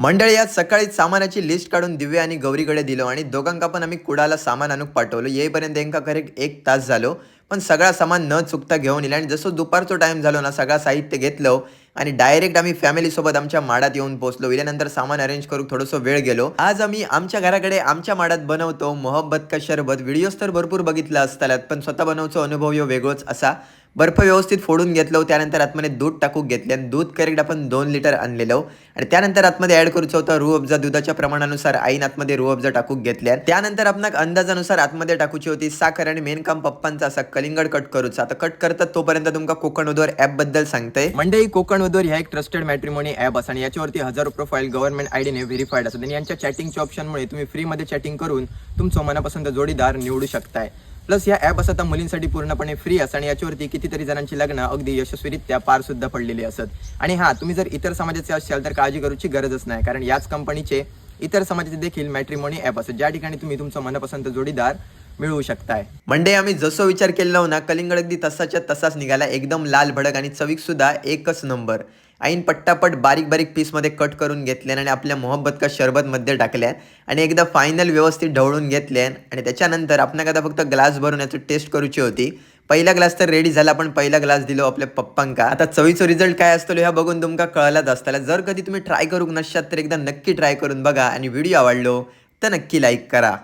मंडळी आज सकाळीच सामानाची लिस्ट काढून दिव्या आणि गौरीकडे दिलो आणि दोघांका पण आम्ही कुडाला सामान आणूक पाठवलं. येईपर्यंत यांका करेक्ट 1 तास झालो. पण सगळा सामान न चुकता घेऊन येईल आणि जसं दुपारचं टाइम झालो ना सगळा साहित्य घेतलं आणि डायरेक्ट आम्ही फॅमिलीसोबत आमच्या माडात येऊन पोहोचलो. इल्यानंतर सामान अरेंज करून थोडंसं वेळ गेलो. आज आम्ही आमच्या घराकडे आमच्या माडात बनवतो मोहब्बत का शरबत. व्हिडिओज तर भरपूर बघितला असतालात पण स्वतः बनवचा अनुभव यो वेगळोच असा. बर्फ व्यवस्थित फोडून घेतलं, त्यानंतर आतमध्ये दूध टाकून घेतले आणि दूध करेक्ट आपण 2 लिटर आणलेलं आणि त्यानंतर आतमध्ये ॲड करूचं होतं रूह अफजा. दुधाच्या प्रमाणानुसार आईन आतमध्ये रूह अफजा टाकून घेतल्या. त्यानंतर आपण अंदाजानुसार आतमध्ये टाकूची होती साखर आणि मेन काम पप्पांचा असा कलिंगड कट करूचा. आता कट करतात तोपर्यंत तुमका कोकण उद्वर ॲप बद्दल सांगते. मंडळी कोकण उद्वर ह्या एक ट्रस्टेड मॅट्रिमोनी ॲप असा आणि याच्यावरती हजारो प्रोफाईल गव्हर्नमेंट आयडीने व्हेरीफाईड असतात आणि यांच्या चॅटिंगच्या ऑप्शनमुळे तुम्ही फ्रीमध्ये चॅटिंग करून तुमचं मनापसंत जोडीदार निवडू शकताय. प्लस या ॲप असं आता मुलींसाठी पूर्णपणे फ्री असं आणि याच्यावरती कितीतरी जणांची लग्न अगदी यशस्वीरित्या पार सुद्धा पडलेली असत. आणि हा तुम्ही जर इतर समाजाचे असाल तर काळजी करूची गरजच नाही, कारण याच कंपनीचे इतर समाजाचे देखील मॅट्रिमोनी ॲप असत ज्या ठिकाणी तुम्ही तुमचं मनपसंत जोडीदार मिळवू शकताय. म्हणजे आम्ही जसं विचार केला ना कलिंगड अगदी तसाच्या तसाच निघाला, एकदम लाल भडक आणि चवीक सुद्धा एकच नंबर. आईन पट्टापट बारीक बारीक पीसमध्ये कट करून घेतले आणि आपल्या मोहब्बत का शरबतमध्ये टाकल्या आणि एकदा फायनल व्यवस्थित ढवळून घेतले आणि त्याच्यानंतर आपल्याला फक्त ग्लास भरून याची टेस्ट करूची होती. पहिला ग्लास तर रेडी झाला, पण पहिला ग्लास दिलो आपल्या पप्पांका. आता चवीचा रिझल्ट काय असतो ह्या बघून तुमका कळलाच असताला. जर कधी तुम्ही ट्राय करू नसतात तर एकदा नक्की ट्राय करून बघा आणि व्हिडिओ आवडलो तर नक्की लाईक करा.